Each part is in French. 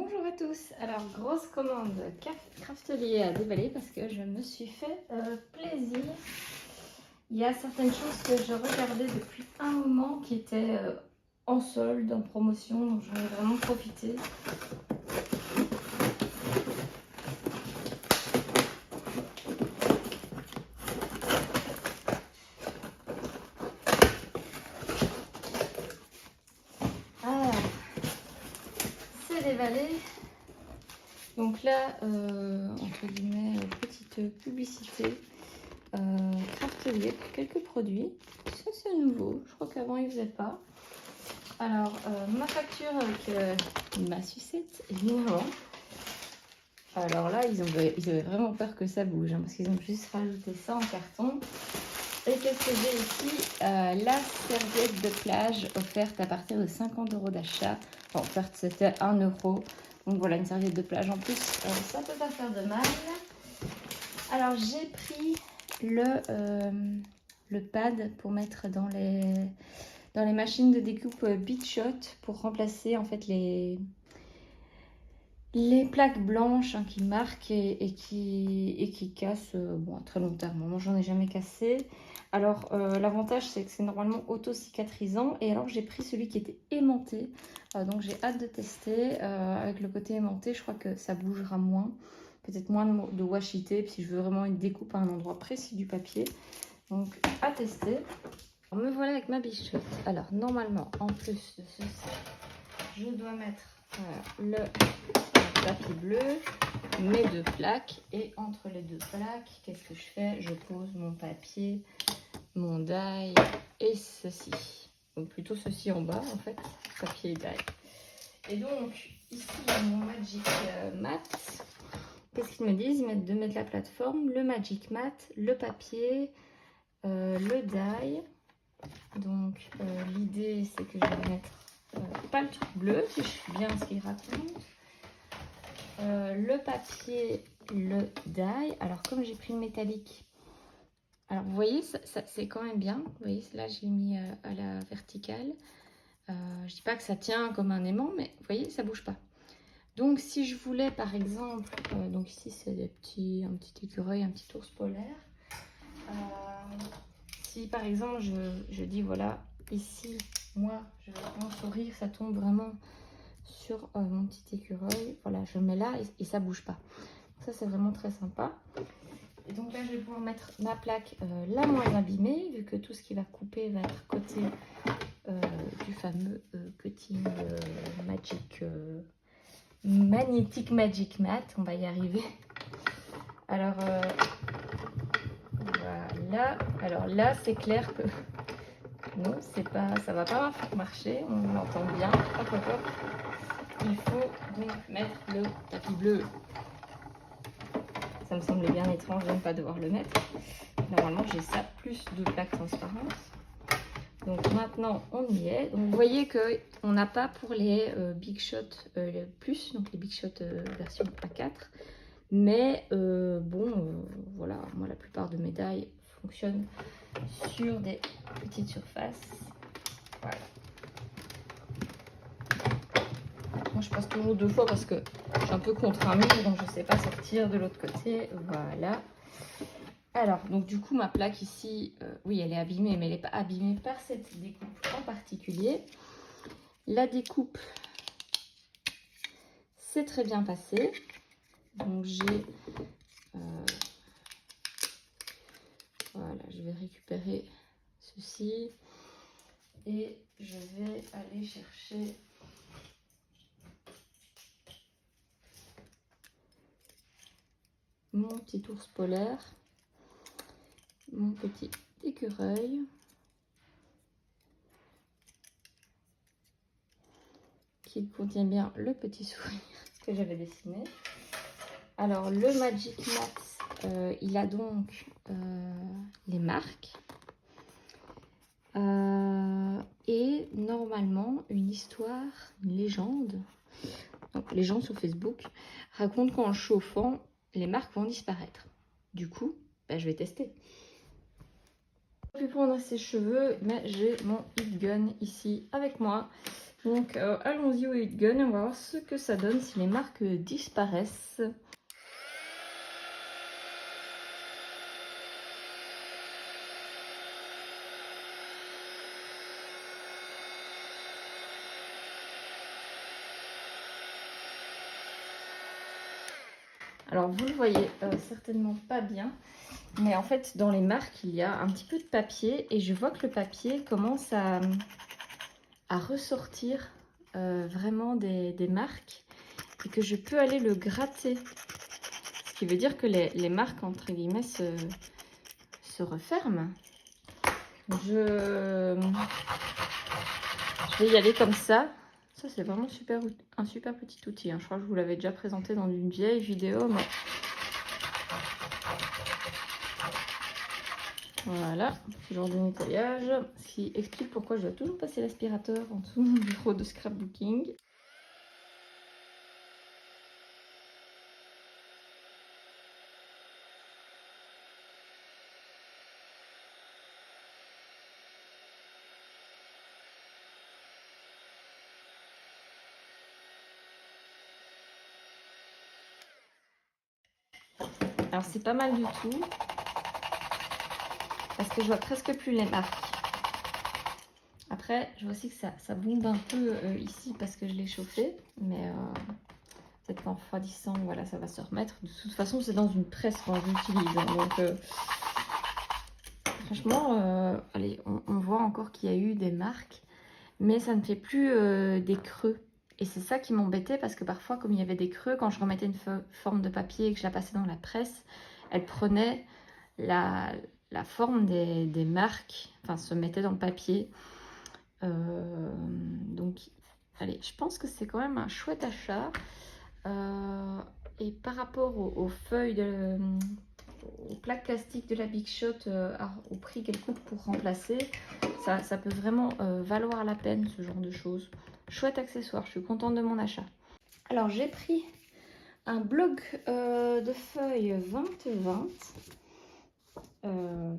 Bonjour à tous. Alors, grosse commande Craftelier à déballer parce que je me suis fait plaisir. Il y a certaines choses que je regardais depuis un moment qui étaient en solde, en promotion, donc j'en ai vraiment profité. Alors, c'est déballé. Donc là, entre guillemets, petite publicité. Craftelier pour quelques produits. Ça c'est nouveau, je crois qu'avant ils faisaient pas. Alors ma facture avec ma sucette évidemment. Alors là ils avaient vraiment peur que ça bouge hein, parce qu'ils ont juste rajouté ça en carton. Et qu'est-ce que j'ai ici la serviette de plage offerte à partir de 50 € d'achat. Enfin, offerte c'était 1 €. Donc voilà, une serviette de plage en plus, ça peut pas faire de mal. Alors j'ai pris le pad pour mettre dans les machines de découpe Big Shot pour remplacer en fait les plaques blanches hein, qui marquent et qui cassent bon, à très long terme. Moi j'en ai jamais cassé. Alors l'avantage c'est que c'est normalement auto-cicatrisant et alors j'ai pris celui qui était aimanté. Donc j'ai hâte de tester. Avec le côté aimanté je crois que ça bougera moins. Peut-être moins de washi tape si je veux vraiment une découpe à un endroit précis du papier. Donc à tester. Alors, me voilà avec ma bichette. Alors normalement en plus de ceci, je dois mettre le papier bleu, mes deux plaques. Et entre les deux plaques, qu'est-ce que je fais? Je pose mon papier, mon die et ceci. Donc plutôt ceci en bas en fait, papier et die. Et donc ici mon Magic Mat. Qu'est-ce qu'ils me disent? De mettre la plateforme, le Magic Mat, le papier, le die. Donc l'idée c'est que je vais mettre pas le truc bleu, si je suis bien ce qu'il raconte. Le papier, le die. Alors comme j'ai pris le métallique, alors vous voyez ça c'est quand même bien. Vous voyez là je l'ai mis à la verticale. Je dis pas que ça tient comme un aimant, mais vous voyez ça bouge pas. Donc si je voulais par exemple, donc ici c'est un petit écureuil, un petit ours polaire. Si par exemple je dis voilà, ici moi mon sourire ça tombe vraiment sur mon petit écureuil, voilà je mets là et ça bouge pas. Ça c'est vraiment très sympa. Et donc là je vais pouvoir mettre ma plaque la moins abîmée vu que tout ce qui va couper va être côté du fameux cutting magnétique Magic Mat, on va y arriver. Alors voilà, alors là c'est clair que non, c'est pas, ça va pas marcher, on l'entend bien. Hop, hop, hop. Il faut donc mettre le tapis bleu. Ça me semblait bien étrange de ne pas devoir le mettre. Normalement j'ai ça plus de plaques transparentes. Donc maintenant on y est. Donc vous voyez que on n'a pas pour les Big Shot plus, donc les Big Shot version A4. Mais bon, voilà, moi la plupart de mes die fonctionnent sur des petites surfaces. Voilà. Moi je passe toujours deux fois parce que je suis un peu contre un mur, donc je ne sais pas sortir de l'autre côté. Voilà. Alors, donc du coup, ma plaque ici, oui, elle est abîmée, mais elle n'est pas abîmée par cette découpe en particulier. La découpe, c'est très bien passé. Donc j'ai... voilà, je vais récupérer ceci. Et je vais aller chercher... mon petit ours polaire. Mon petit écureuil. Qui contient bien le petit sourire que j'avais dessiné. Alors le Magic Mat, il a donc les marques et normalement une histoire, une légende. Donc les gens sur Facebook racontent qu'en chauffant, les marques vont disparaître. Du coup, bah, je vais tester. Je vais prendre ses cheveux, mais j'ai mon heat gun ici avec moi. Donc allons-y au heat gun, on va voir ce que ça donne si les marques disparaissent. Alors vous le voyez certainement pas bien, mais en fait dans les marques il y a un petit peu de papier et je vois que le papier commence à ressortir vraiment des marques et que je peux aller le gratter. Ce qui veut dire que les marques entre guillemets se referment. Je vais y aller comme ça. Ça c'est vraiment un super petit outil. Hein. Je crois que je vous l'avais déjà présenté dans une vieille vidéo, mais voilà, ce genre de nettoyage, ce qui explique pourquoi je dois toujours passer l'aspirateur en dessous de mon bureau de scrapbooking. Alors c'est pas mal du tout, parce que je vois presque plus les marques. Après, je vois aussi que ça bombe un peu ici parce que je l'ai chauffé, mais peut-être qu'en refroidissant, voilà, ça va se remettre. De toute façon, c'est dans une presse quand j'utilise, hein, donc franchement, allez, on voit encore qu'il y a eu des marques, mais ça ne fait plus des creux. Et c'est ça qui m'embêtait parce que parfois, comme il y avait des creux, quand je remettais une forme de papier et que je la passais dans la presse, elle prenait la forme des marques, enfin se mettait dans le papier. Donc, allez, je pense que c'est quand même un chouette achat. Et par rapport aux feuilles, aux plaques plastiques de la Big Shot, au prix qu'elle coûte pour remplacer, ça peut vraiment valoir la peine, ce genre de choses. Chouette accessoire, je suis contente de mon achat. Alors j'ai pris un bloc de feuilles 20-20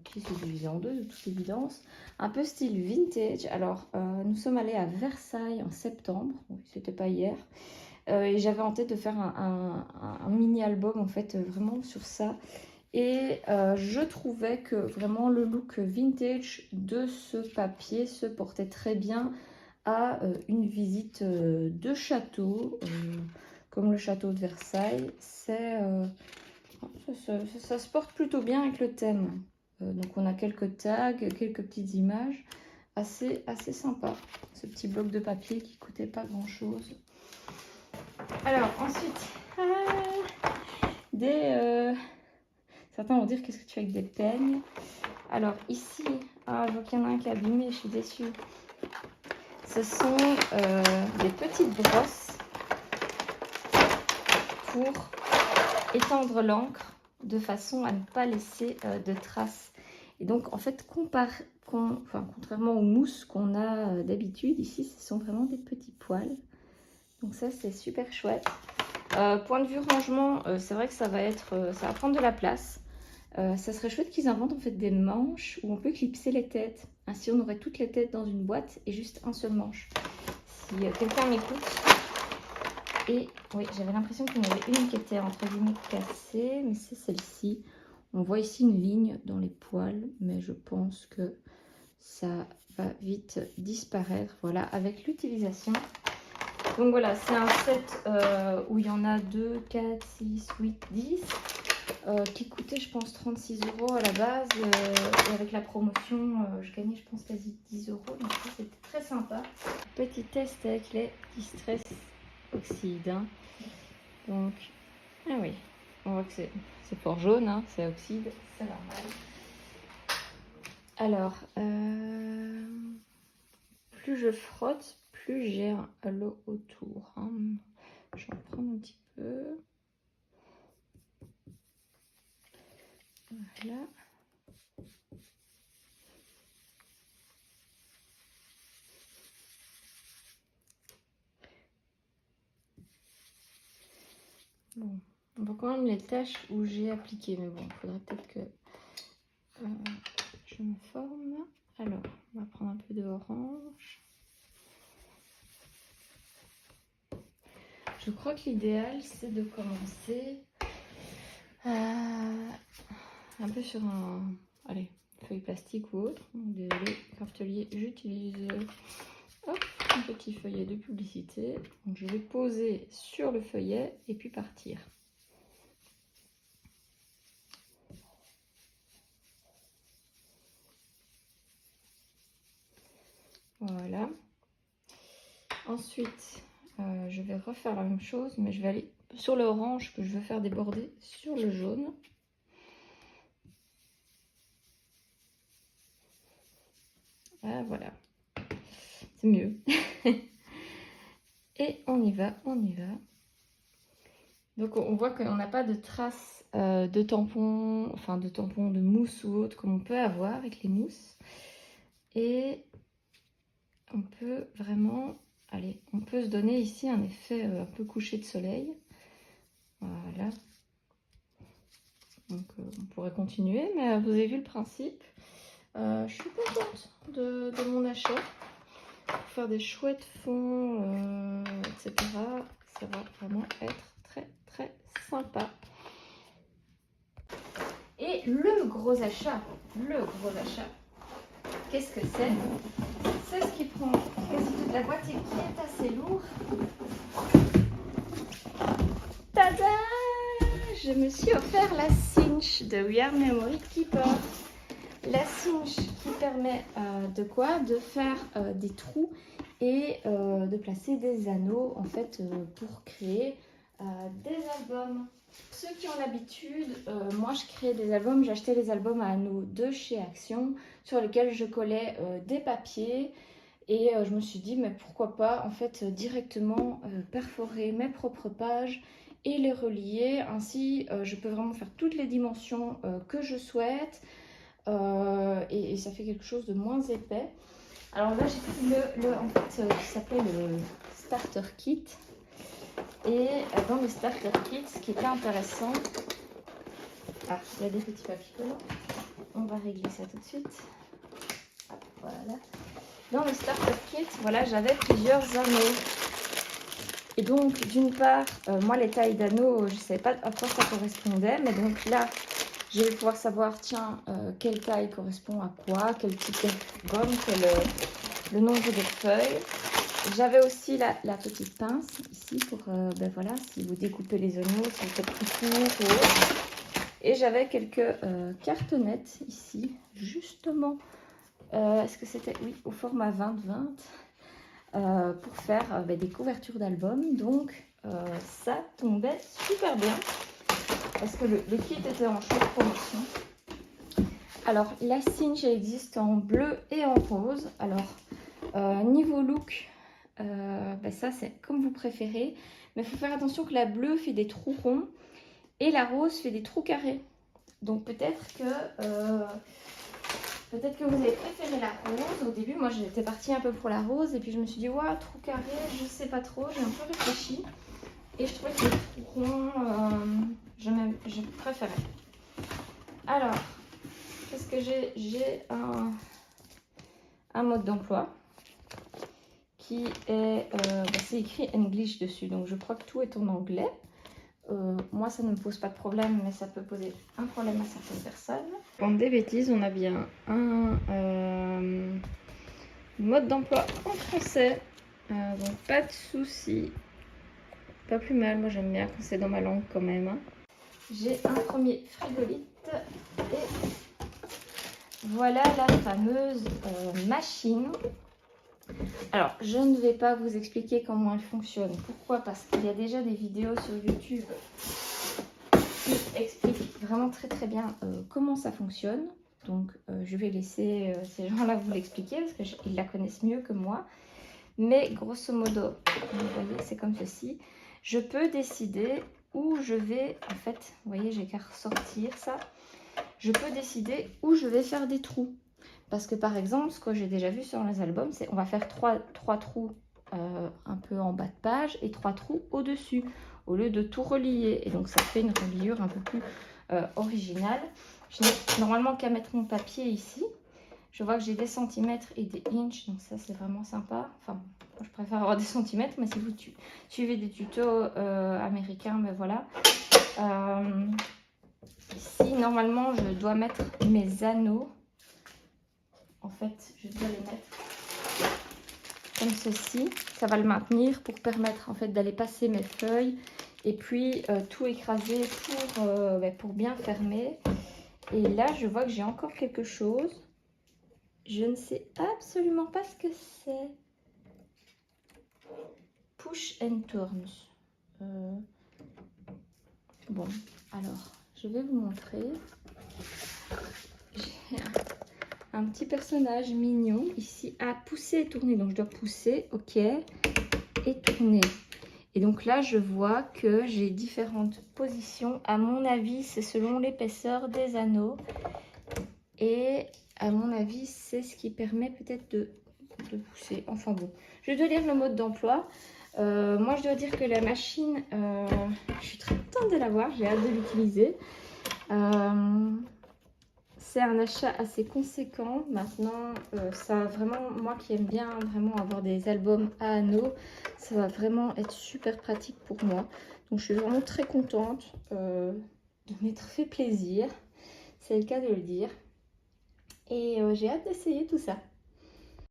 qui se divise en deux de toute évidence, un peu style vintage. Alors nous sommes allés à Versailles en septembre, c'était pas hier, et j'avais en tête de faire un mini album en fait vraiment sur ça. Et je trouvais que vraiment le look vintage de ce papier se portait très bien à une visite de château, comme le château de Versailles. Ça se porte plutôt bien avec le thème. Donc on a quelques tags, quelques petites images, assez sympa. Ce petit bloc de papier qui coûtait pas grand chose. Alors ensuite, certains vont dire qu'est-ce que tu fais avec des peignes. Alors ici, je vois qu'il y en a un qui est abîmé, je suis déçue. Ce sont des petites brosses pour étendre l'encre de façon à ne pas laisser de traces. Et donc en fait, contrairement aux mousses qu'on a d'habitude, ici ce sont vraiment des petits poils. Donc ça c'est super chouette. Point de vue rangement, c'est vrai que ça va prendre de la place. Ça serait chouette qu'ils inventent en fait des manches où on peut clipser les têtes. Ainsi on aurait toutes les têtes dans une boîte et juste un seul manche. Si quelqu'un m'écoute. Et oui, j'avais l'impression qu'il y en avait une qui était entre guillemets cassée, mais c'est celle-ci. On voit ici une ligne dans les poils, mais je pense que ça va vite disparaître. Voilà, avec l'utilisation. Donc voilà, c'est un set où il y en a 2, 4, 6, 8, 10. Qui coûtait je pense 36 € à la base et avec la promotion je gagnais je pense quasi 10 €, donc ça c'était très sympa. Petit test avec les Distress Oxyde, hein. Donc ah oui, on voit que c'est fort jaune, hein, c'est oxyde, c'est normal. Alors plus je frotte, plus j'ai l'eau autour, hein. Je vais en prendre un petit peu. Voilà. Bon, on voit quand même les taches où j'ai appliqué, mais bon, il faudrait peut-être que je me forme. Alors, on va prendre un peu de orange. Je crois que l'idéal, c'est de commencer un peu sur un... Allez, feuille plastique ou autre. Désolée, cartelier, j'utilise un petit feuillet de publicité. Donc je vais poser sur le feuillet et puis partir. Voilà. Ensuite, je vais refaire la même chose, mais je vais aller sur le orange que je veux faire déborder sur le jaune. Ah, voilà. C'est mieux. Et on y va, on y va. Donc on voit qu'on n'a pas de traces de tampons, enfin de tampons de mousse ou autre comme on peut avoir avec les mousses. Et on peut vraiment, allez, on peut se donner ici un effet un peu couché de soleil. Voilà. Donc on pourrait continuer, mais vous avez vu le principe. Je suis contente de mon achat. Pour faire des chouettes fonds, etc. Ça va vraiment être très sympa. Et le gros achat, qu'est-ce que c'est? C'est ce qui prend quasi toute la boîte et qui est assez lourd. Tada! Je me suis offert la cinch de We Are Memory Keeper. La cinch qui permet de quoi? De faire des trous et de placer des anneaux en fait pour créer des albums. Ceux qui ont l'habitude, moi je créais des albums, j'achetais les albums à anneaux de chez Action sur lesquels je collais des papiers et je me suis dit mais pourquoi pas en fait directement perforer mes propres pages et les relier, ainsi je peux vraiment faire toutes les dimensions que je souhaite. Et ça fait quelque chose de moins épais. Alors là j'ai pris en fait qui s'appelait le starter kit. Et dans le starter kit, ce qui était intéressant, il y a des petits papiers collants. On va régler ça tout de suite. Hop, voilà. Dans le starter kit, voilà, j'avais plusieurs anneaux. Et donc d'une part, moi les tailles d'anneaux, je ne savais pas à quoi ça correspondait, mais donc là je vais pouvoir savoir, tiens, quelle taille correspond à quoi, quel type de gomme, le nombre de feuilles. J'avais aussi la petite pince ici pour, ben voilà, si vous découpez les anneaux, si vous faites plus court ou autre. Et j'avais quelques cartonnettes ici, justement, est-ce que c'était, oui, au format 20-20, pour faire des couvertures d'albums. Donc ça tombait super bien. Parce que le kit était en chouette promotion. Alors, la cinch existe en bleu et en rose. Alors, niveau look, ça c'est comme vous préférez. Mais il faut faire attention que la bleue fait des trous ronds et la rose fait des trous carrés. Donc peut-être que vous avez préféré la rose. Au début, moi j'étais partie un peu pour la rose. Et puis je me suis dit, ouais, trou carré, je sais pas trop. J'ai un peu réfléchi. Et je trouvais que les trous ronds, je préférais. Alors, qu'est-ce que j'ai? J'ai un mode d'emploi qui est... c'est écrit English dessus, donc je crois que tout est en anglais. Moi, ça ne me pose pas de problème, mais ça peut poser un problème à certaines personnes. Bande des bêtises, on a bien un mode d'emploi en français, donc pas de souci. Pas plus mal, moi j'aime bien quand c'est dans ma langue quand même. Hein. J'ai un premier frigolite et voilà la fameuse machine. Alors je ne vais pas vous expliquer comment elle fonctionne. Pourquoi? Parce qu'il y a déjà des vidéos sur YouTube qui expliquent vraiment très bien comment ça fonctionne. Donc je vais laisser ces gens-là vous l'expliquer parce qu'ils la connaissent mieux que moi. Mais grosso modo, vous voyez, c'est comme ceci. Je peux décider où je vais, en fait, vous voyez, j'ai qu'à ressortir ça. Je peux décider où je vais faire des trous. Parce que par exemple, ce que j'ai déjà vu sur les albums, c'est on va faire trois trous un peu en bas de page et 3 trous au-dessus, au lieu de tout relier. Et donc ça fait une reliure un peu plus originale. Je n'ai normalement qu'à mettre mon papier ici. Je vois que j'ai des centimètres et des inches, donc ça c'est vraiment sympa. Enfin, moi, je préfère avoir des centimètres, mais si vous suivez des tutos américains, ben voilà. Ici, normalement, je dois mettre mes anneaux. En fait, je dois les mettre comme ceci. Ça va le maintenir pour permettre en fait d'aller passer mes feuilles et puis tout écraser pour bien fermer. Et là, je vois que j'ai encore quelque chose. Je ne sais absolument pas ce que c'est. Push and turns. Bon, alors, je vais vous montrer. J'ai un petit personnage mignon ici à pousser et tourner. Donc, je dois pousser, ok, et tourner. Et donc là, je vois que j'ai différentes positions. À mon avis, c'est selon l'épaisseur des anneaux. Et à mon avis, c'est ce qui permet peut-être de pousser. Enfin bon, je dois lire le mode d'emploi. Moi, je dois dire que la machine, je suis très contente de l'avoir. J'ai hâte de l'utiliser. C'est un achat assez conséquent. Maintenant, ça vraiment, moi qui aime bien vraiment avoir des albums à anneaux, ça va vraiment être super pratique pour moi. Donc, je suis vraiment très contente de m'être fait plaisir. C'est le cas de le dire. Et j'ai hâte d'essayer tout ça.